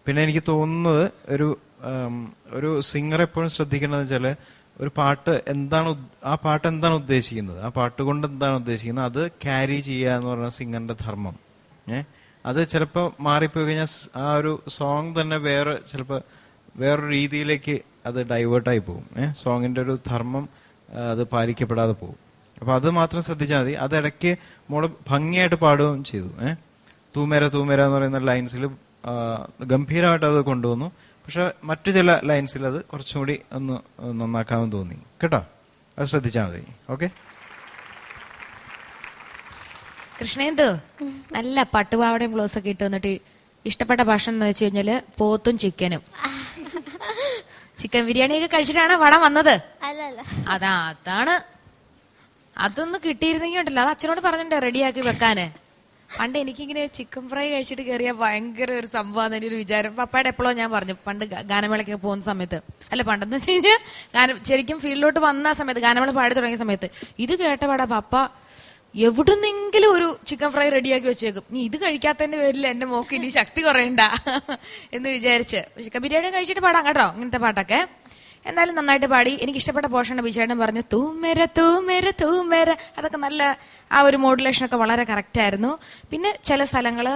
പിന്നെ എനിക്ക് തോന്നുന്നത് ഒരു സിംഗർ എപ്പോഴും ശ്രദ്ധിക്കേണ്ടതെന്ന് വെച്ചാൽ ഒരു പാട്ട് ആ പാട്ട് എന്താണ് ഉദ്ദേശിക്കുന്നത്, ആ പാട്ട് കൊണ്ട് എന്താണ് ഉദ്ദേശിക്കുന്നത്, അത് ക്യാരി ചെയ്യുക എന്ന് പറയുന്ന സിംഗറിന്റെ ധർമ്മം. അത് ചിലപ്പോൾ മാറിപ്പോയി കഴിഞ്ഞാൽ ആ ഒരു സോങ് തന്നെ വേറൊരു രീതിയിലേക്ക് അത് ഡൈവേർട്ടായി പോകും. സോങ്ങിന്റെ ഒരു ധർമ്മം അത് പാലിക്കപ്പെടാതെ പോകും. അപ്പൊ അത് മാത്രം ശ്രദ്ധിച്ചാൽ മതി. അത് ഇടയ്ക്ക് മോള് ഭംഗിയായിട്ട് പാടുകയും ചെയ്തു. തൂമേര തൂമേര എന്ന് പറയുന്ന ലൈൻസിൽ ഗംഭീരമായിട്ട് അത് കൊണ്ടുവന്നു. പക്ഷെ മറ്റു ചില ലൈൻസിൽ അത് കുറച്ചും കൂടി ഒന്ന് നന്നാക്കാമെന്ന് തോന്നി കേട്ടോ. അത് ശ്രദ്ധിച്ചാൽ മതി. ഓക്കെ. കൃഷ്ണേന്ദു, നല്ല പട്ടുപാവടയും ബ്ലൗസ് ഒക്കെ ഇട്ട് വന്നിട്ട് ഇഷ്ടപ്പെട്ട ഭക്ഷണം എന്ന് വെച്ച് കഴിഞ്ഞാല് പോത്തും ചിക്കനും. ചിക്കൻ ബിരിയാണിയൊക്കെ കഴിച്ചിട്ടാണ് വടം വന്നത്. അതാണ്. അതൊന്ന് കിട്ടിയിരുന്നെങ്കിൽ ഉണ്ടല്ലോ, അത് അച്ഛനോട് പറഞ്ഞിട്ടുണ്ടോ റെഡിയാക്കി വെക്കാന്. പണ്ട് എനിക്കിങ്ങനെ ചിക്കൻ ഫ്രൈ കഴിച്ചിട്ട് കയറിയാൽ ഭയങ്കര ഒരു സംഭവം ഒരു വിചാരം. പപ്പയുടെ എപ്പോഴോ ഞാൻ പറഞ്ഞു, പണ്ട് ഗാനമേളയ്ക്ക് പോകുന്ന സമയത്ത്, അല്ല പണ്ടെന്ന് വെച്ച് കഴിഞ്ഞാൽ ശരിക്കും ഫീൽഡിലോട്ട് വന്ന സമയത്ത്, ഗാനമേള പാടി തുടങ്ങിയ സമയത്ത് ഇത് കേട്ടപാടാ പപ്പ എവിടുന്നെങ്കിലും ഒരു ചിക്കൻ ഫ്രൈ റെഡിയാക്കി വെച്ചേക്കും. നീ ഇത് കഴിക്കാത്തതിന്റെ പേരിൽ എന്റെ മോക്ക് ഇനി ശക്തി കുറയണ്ട എന്ന് വിചാരിച്ച് ചിക്കൻ ബിരിയാണി കഴിച്ചിട്ട് പാടാം കേട്ടോ ഇങ്ങനത്തെ പാട്ടൊക്കെ. എന്തായാലും നന്നായിട്ട് പാടി. എനിക്ക് ഇഷ്ടപ്പെട്ട പോർഷന്റെ ബിജേട്ടൻ പറഞ്ഞു തൂമേര തൂമേര തൂമേര, അതൊക്കെ നല്ല ആ ഒരു മോഡുലേഷൻ ഒക്കെ വളരെ കറക്റ്റ് ആയിരുന്നു. പിന്നെ ചില സ്ഥലങ്ങള്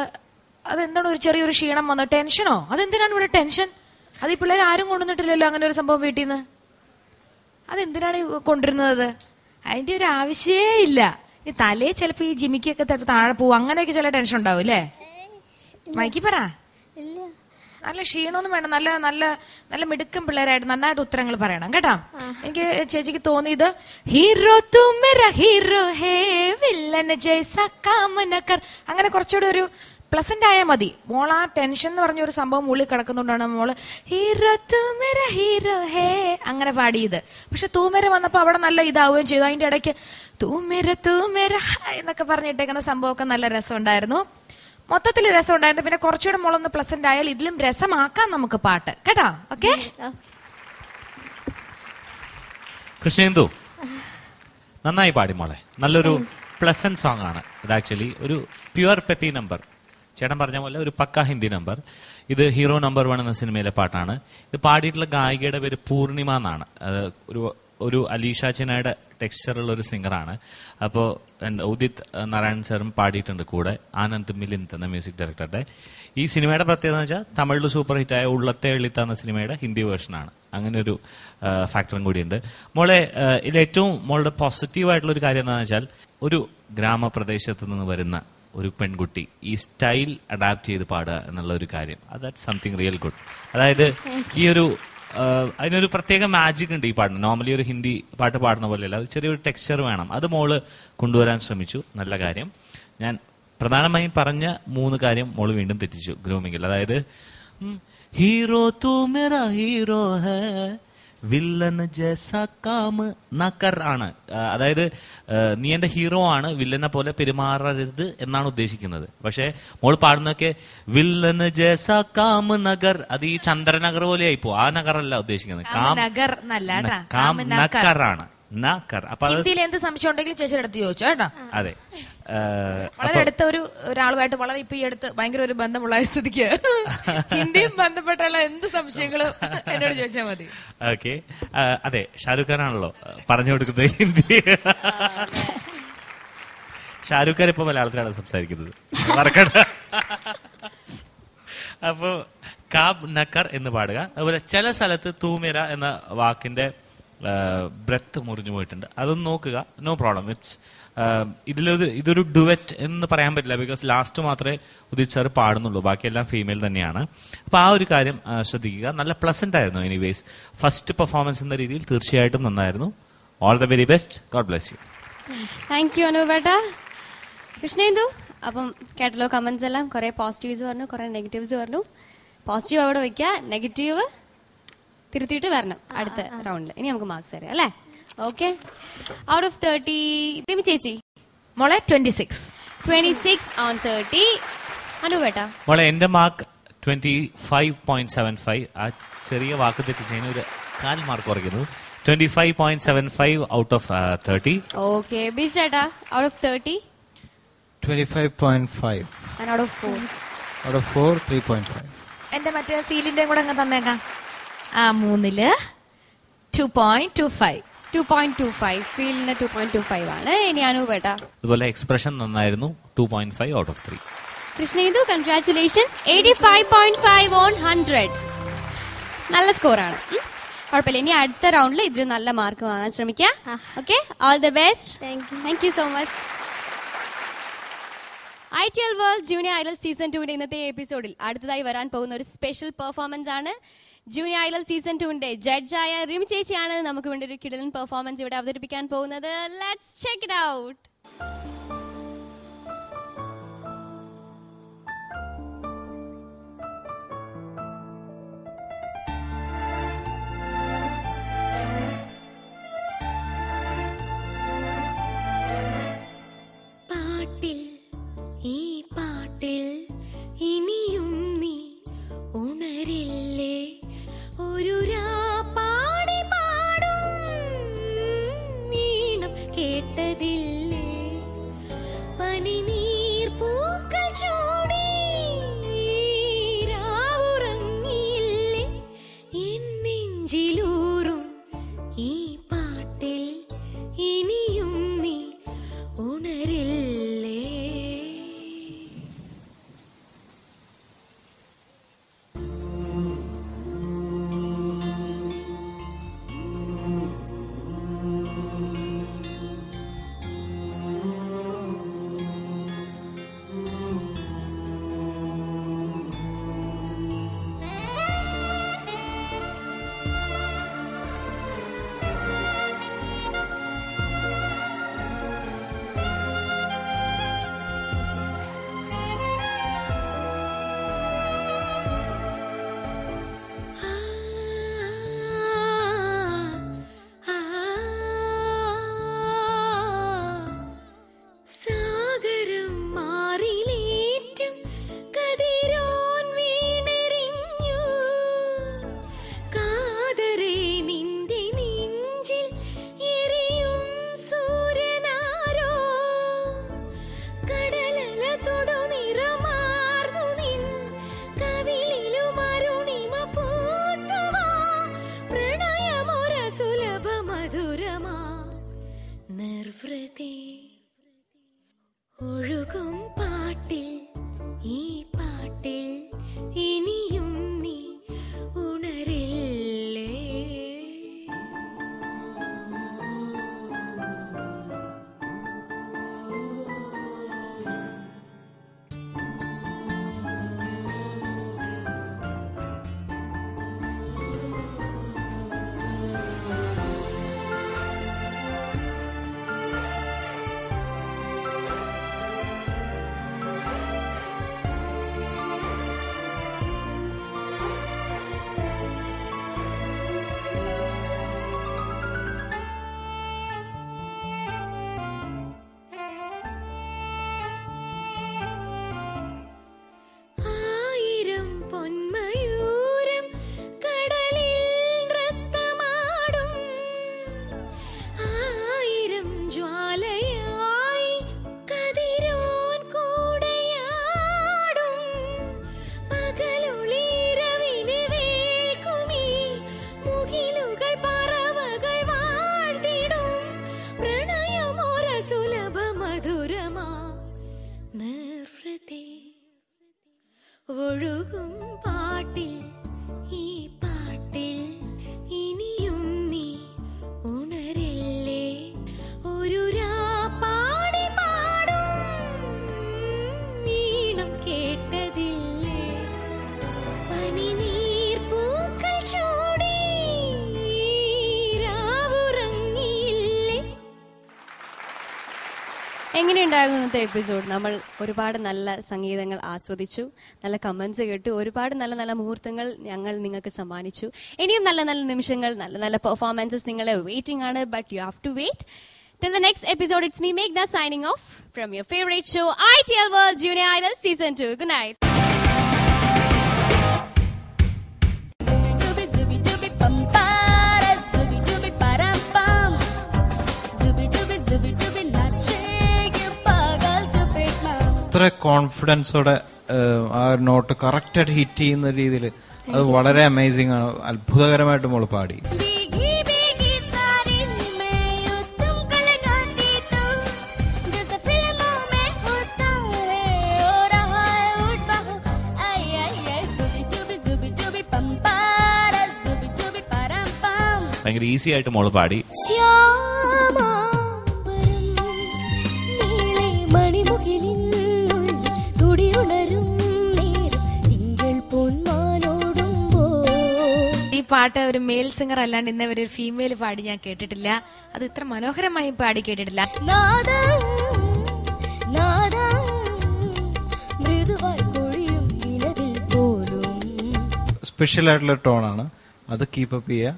അതെന്താണ് ഒരു ചെറിയൊരു ക്ഷീണം വന്നു. ടെൻഷനോ? അതെന്തിനാണ് ഇവിടെ ടെൻഷൻ? അത് ഈ പിള്ളേർ ആരും കൊണ്ടുവന്നിട്ടില്ലല്ലോ അങ്ങനെ ഒരു സംഭവം വീട്ടിൽ നിന്ന്. അതെന്തിനാണ് കൊണ്ടുവരുന്നത്? അതിന്റെ ഒരു ആവശ്യമേ ഇല്ല. ഈ തലേ ചിലപ്പോ ഈ ജിമിക്കൊക്കെ താഴെ പോവും, അങ്ങനെയൊക്കെ ചില ടെൻഷൻ ഉണ്ടാവും അല്ലേ? മൈക്കി പറ. നല്ല ക്ഷീണമൊന്നും വേണം. നല്ല നല്ല നല്ല മിടുക്കം പിള്ളേരായിട്ട് നന്നായിട്ട് ഉത്തരങ്ങൾ പറയണം കേട്ടാ. എനിക്ക് ചേച്ചിക്ക് തോന്നിയത് ഹീറോ തുമേര ഹീറോ ഹേ വില്ലൻ ജൈസാ കാം ന കർ, അങ്ങനെ കുറച്ചുകൂടി ഒരു പ്ലസന്റ് ആയാൽ മതി. മോൾ ആ ടെൻഷൻ എന്ന് പറഞ്ഞ ഒരു സംഭവം ഉള്ളിൽ കിടക്കുന്നുണ്ടാണ് മോള് ഹീറോ തുമേര ഹീറോ ഹേ അങ്ങനെ പാടിയത്. പക്ഷെ തൂമേര വന്നപ്പോ അവിടെ നല്ല ഇതാവുകയും ചെയ്തു. അതിന്റെ ഇടയ്ക്ക് തൂമേര തൂമേര എന്നൊക്കെ പറഞ്ഞിട്ടേക്കുന്ന സംഭവമൊക്കെ നല്ല രസമുണ്ടായിരുന്നു. മൊത്തത്തിൽ രസം ഉണ്ടായിരുന്നു. പിന്നെ കുറച്ചുകൂടെ മോളൊന്ന് പ്ലസന്റ് ആയാൽ ഇതിലും രസമാക്കാം നമുക്ക് പാട്ട് കേട്ടോ. ഓക്കെ. കൃഷ്ണേന്ദു നന്നായി പാടി മോളെ. നല്ലൊരു പ്ലസന്റ് സോങ് ആണ് ഇത്. ആക്ച്വലി ഒരു പ്യുവർ പെറ്റി നമ്പർ. ചേട്ടൻ പറഞ്ഞ പോലെ ഒരു പക്ക ഹിന്ദി നമ്പർ. ഇത് ഹീറോ നമ്പർ 1 എന്ന സിനിമയിലെ പാട്ടാണ്. ഇത് പാടിയിട്ടുള്ള ഗായികയുടെ പേര് പൂർണിമ എന്നാണ്. ഒരു അലീഷ ചിനയുടെ ടെക്സ്ചറുള്ള ഒരു സിംഗറാണ്. അപ്പോൾ ഉദിത് നാരായൺ സാറും പാടിയിട്ടുണ്ട് കൂടെ. ആനന്ദ് മിലിന്ദ് എന്ന മ്യൂസിക് ഡയറക്ടറുടെ. ഈ സിനിമയുടെ പ്രത്യേകത എന്ന് വെച്ചാൽ തമിഴിൽ സൂപ്പർ ഹിറ്റായ ഉള്ളത്തെ എളിത്ത എന്ന സിനിമയുടെ ഹിന്ദി വേർഷനാണ്. അങ്ങനെ ഒരു ഫാക്ടറും കൂടിയുണ്ട്. മോളെ ഇതിൽ ഏറ്റവും മോളുടെ പോസിറ്റീവായിട്ടുള്ള ഒരു കാര്യം എന്താണെന്ന് വെച്ചാൽ ഒരു ഗ്രാമപ്രദേശത്ത് നിന്ന് വരുന്ന ഒരു പെൺകുട്ടി ഈ സ്റ്റൈൽ അഡാപ്റ്റ് ചെയ്ത് പാടുക എന്നുള്ള ഒരു കാര്യം, ദാറ്റ്സ് സംതിങ് റിയൽ ഗുഡ്. അതായത് ഈ ഒരു അതിനൊരു പ്രത്യേക മാജിക് ഉണ്ട് ഈ പാട്ടിന്. നോർമലി ഒരു ഹിന്ദി പാട്ട് പാടുന്ന പോലെയല്ല, ചെറിയൊരു ടെക്സ്ചർ വേണം. അത് മോള് കൊണ്ടുവരാൻ ശ്രമിച്ചു. നല്ല കാര്യം. ഞാൻ പ്രധാനമായും പറഞ്ഞ 3 കാര്യം മോള് വീണ്ടും തെറ്റിച്ചു ഗ്രൂമിങ്ങിൽ. അതായത് ഹീറോ തൂ മേരാ ഹീറോ ഹേ വില്ലൻ ജൈസാ കാം ന കർ ആണ്. അതായത് നീ എന്റെ ഹീറോ ആണ്, വില്ലനെ പോലെ പെരുമാറരുത് എന്നാണ് ഉദ്ദേശിക്കുന്നത്. പക്ഷെ മോൾ പാടുന്നൊക്കെ വില്ലൻ ജൈസാ കാം നഗർ, അത് ഈ ചന്ദ്രനഗർ പോലെ ആയിപ്പോ. ആ നഗർ അല്ല ഉദ്ദേശിക്കുന്നത്, കാം നക്കർ ആണ്. ഹിന്ദിയിൽ എന്ത് സംശയം ഉണ്ടെങ്കിലും ചേച്ചിയുടെ അടുത്ത് ചോദിച്ചോ കേട്ടോ. അതെ, വളരെ അടുത്ത ഒരാളുമായിട്ട് വളരെ ഇപ്പൊ ഈ അടുത്ത് ഭയങ്കര ഒരു ബന്ധമുള്ള സ്ഥിതിക്ക് ഹിന്ദിയും ബന്ധപ്പെട്ടുള്ള എന്ത് സംശയങ്ങളും എന്നോട് ചോദിച്ചാൽ മതി. ഓക്കെ, അതെ, ഷാരൂഖ് ഖാൻ ആണല്ലോ പറഞ്ഞു കൊടുക്കുന്നത് ഹിന്ദി. ഷാരൂഖ് ഖാൻ ഇപ്പൊ മലയാളത്തിലാണ് സംസാരിക്കുന്നത്, മറക്കണ്ട. അപ്പോ കാബ് നക്കർ എന്ന് പാടുക. അതുപോലെ ചില സ്ഥലത്ത് തൂമിര എന്ന വാക്കിന്റെ ബ്രെത്ത് മുറിഞ്ഞു പോയിട്ടുണ്ട്, അതൊന്ന് നോക്കുക. No problem. ഇതൊരു ഡുവറ്റ് എന്ന് പറയാൻ പറ്റില്ല, ബിക്കോസ് ലാസ്റ്റ് മാത്രമേ ഉദിത് സാർ പാടുന്നുള്ളൂ, ബാക്കിയെല്ലാം ഫീമെയിൽ തന്നെയാണ്. അപ്പൊ ആ ഒരു കാര്യം ശ്രദ്ധിക്കുക. നല്ല പ്ലസന്റ് ആയിരുന്നു. എനിവേസ് ഫസ്റ്റ് പെർഫോമൻസ് എന്ന രീതിയിൽ തീർച്ചയായിട്ടും നന്നായിരുന്നു. All the very best. God bless you. Thank you അനുപേട്ട. കൃഷ്ണേന്ദു, അപ്പം കേട്ടല്ലോ കമന്റ്സ് എല്ലാം. കുറെ പോസിറ്റീവ്സ് പറഞ്ഞു, കുറെ നെഗറ്റീവ്സ് പറഞ്ഞു. പോസിറ്റീവ് അവിടെ വെക്കുക, നെഗറ്റീവ് തിരുത്തിയിട്ട് വരണം അടുത്ത റൗണ്ടിൽ. ഇനി നമുക്ക് മാർക്സ് തരാം അല്ലേ? ഓക്കെ. ഔട്ട് ഓഫ് 30 റിമി ചേച്ചി മോളെ 26 on 30. അനുപേട്ട മോളെ എന്റെ മാർക്ക് 25.75. ആ ചെറിയ വാക്ക് തെറ്റിച്ചതിന് ഒരു 4 മാർക്ക് കുറയ്ക്കുന്നു. 25.75 ഔട്ട് ഓഫ് 30. ഓക്കെ. ബിജ് ചേട്ടാ out of 30 25.5. and out of 4 3.5. എന്റെ മറ്റേ ഫീലിന്റെ കൂടെ അങ്ങ് തന്നേക്കാം. 3 2.25 ഫീലിന് 2.25 ആണ്. ഇനി അനുപേട്ട അതുപോലെ എക്സ്പ്രഷൻ നന്നായിരുന്നു. 2.5 out of 3. Krishnendu congratulations. 85.5 on 100. നല്ല സ്കോറാണ്. കുഴപ്പമില്ല. ഇനി അടുത്ത റൗണ്ടിൽ ഇതിൽ നല്ല മാർക്ക് വാങ്ങാൻ ശ്രമിക്കാം. Okay, all the best. Thank you so much. ITL world junior idol season 2 ഇന്നത്തെ എപ്പിസോഡിൽ അടുത്തതായി വരാൻ പോകുന്ന ഒരു സ്പെഷ്യൽ പെർഫോമൻസ് ആണ്. ജൂനിയർ ഐഡൽ സീസൺ 2 ജഡ്ജായ റിമി ചേച്ചിയാണ് നമുക്ക് വേണ്ടി ഒരു കിടിലൻ പെർഫോമൻസ് ഇവിടെ അവതരിപ്പിക്കാൻ പോകുന്നത്. Let's check it out. ഈ പാട്ടിൽ ഇനിയും നീ ഉണരില്ലേ? ഒരു പാടി പാടും വീണം കേട്ടതില്ലേ? മധുരമാ നിർവൃതി ഒഴുകും പാട്ടിൽ ഈ പാട്ടിൽ ഇനിയും നീ ഉണരില്ലേ. ഒഴുകും പാട്ടിൽ ഈ പാട്ടിൽ ഇനിയും നീ ഉണരില്ലേ. ഒരു രാപ്പാടി പാടും ഈണം കേട്ടതില്ലേ. പനിനീർ പൂക്കൾ ചൂടി രാവുറങ്ങിയില്ലേ. എങ്ങനെയുണ്ടായിരുന്നു ഇന്നത്തെ എപ്പിസോഡ്? നമ്മൾ ഒരുപാട് നല്ല സംഗീതങ്ങൾ ആസ്വദിച്ചു, നല്ല കമന്റ്സ് കേട്ടു, ഒരുപാട് നല്ല നല്ല മുഹൂർത്തങ്ങൾ ഞങ്ങൾ നിങ്ങൾക്ക് സമ്മാനിച്ചു. ഇനിയും നല്ല നല്ല നിമിഷങ്ങൾ, നല്ല നല്ല പെർഫോമൻസസ് നിങ്ങളെ വെയിറ്റിംഗ് ആണ്. But you have to wait till the next episode. It's me, Meghna, signing off from your favorite show, ITL World Junior Idol Season 2. Good night. അത്ര കോൺഫിഡൻസോടെ ആ നോട്ട് കറക്റ്റായിട്ട് ഹിറ്റ് ചെയ്യുന്ന രീതിയിൽ അത് വളരെ അമേസിംഗ് ആണ്. അത്ഭുതകരമായിട്ട് മോള് പാടി. ഭയങ്കര ഈസി ആയിട്ട് മോള് പാടി. ഈ പാട്ട് ഒരു മെയിൽ സിംഗർ അല്ലാണ്ട് ഇന്നവരെ ഒരു ഫീമെയിൽ പാടി ഞാൻ കേട്ടിട്ടില്ല. അത് ഇത്ര മനോഹരമായി പാടി കേട്ടിട്ടില്ല. സ്പെഷ്യൽ ആയിട്ടുള്ള ടോണാണ് അത്. കീപ്പപ്പ് ചെയ്യുക.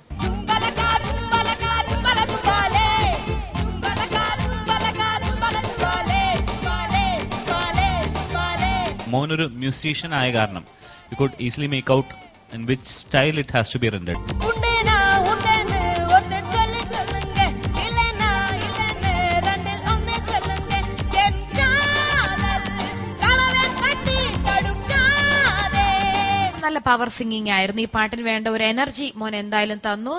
മോനൊരു മ്യൂസീഷ്യൻ ആയ കാരണം you could easily make out in which style it has to be rendered. നല്ല പവർ സിംഗിങ് ആയിരുന്നു. ഈ പാട്ടിന് വേണ്ട ഒരു എനർജി മോൻ എന്തായാലും തന്നു.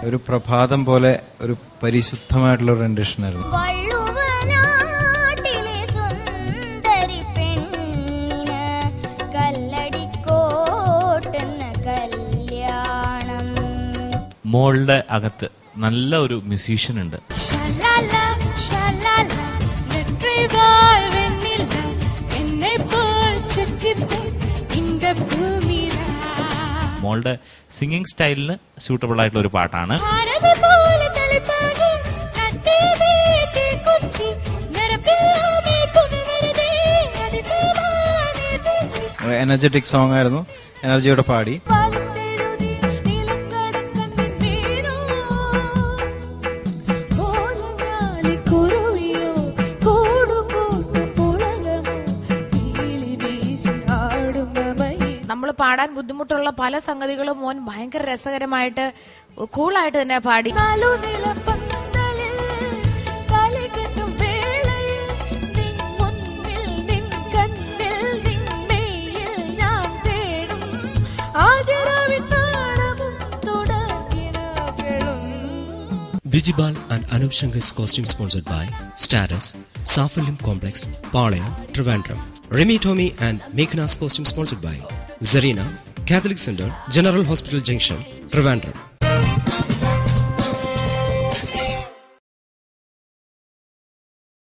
ഒരു പ്രഭാതം പോലെ ഒരു പരിശുദ്ധമായിട്ടുള്ള ഒരു റെൻഡിഷൻ ആയിരുന്നു. മോളുടെ അകത്ത് നല്ല ഒരു മ്യൂസീഷ്യൻ ഉണ്ട്. മോളുടെ സിംഗിങ് സ്റ്റൈലിന് സ്യൂട്ടബിൾ ആയിട്ടുള്ള ഒരു പാട്ടാണ്. എനർജറ്റിക് സോങ് ആയിരുന്നു. എനർജിയോടെ പാടി. നമ്മൾ പാടാൻ ബുദ്ധിമുട്ടുള്ള പല സംഗതികളും മോൻ ഭയങ്കര രസകരമായിട്ട് കൂളായിട്ട് തന്നെ പാടി. Vijibal and Anup Shankar's costume sponsored by Status, Safalim Complex, Palayam, Trivandrum. Remy Tommy and Meghna's costume sponsored by Zarina, Catholic Center, General Hospital Junction, Trivandrum.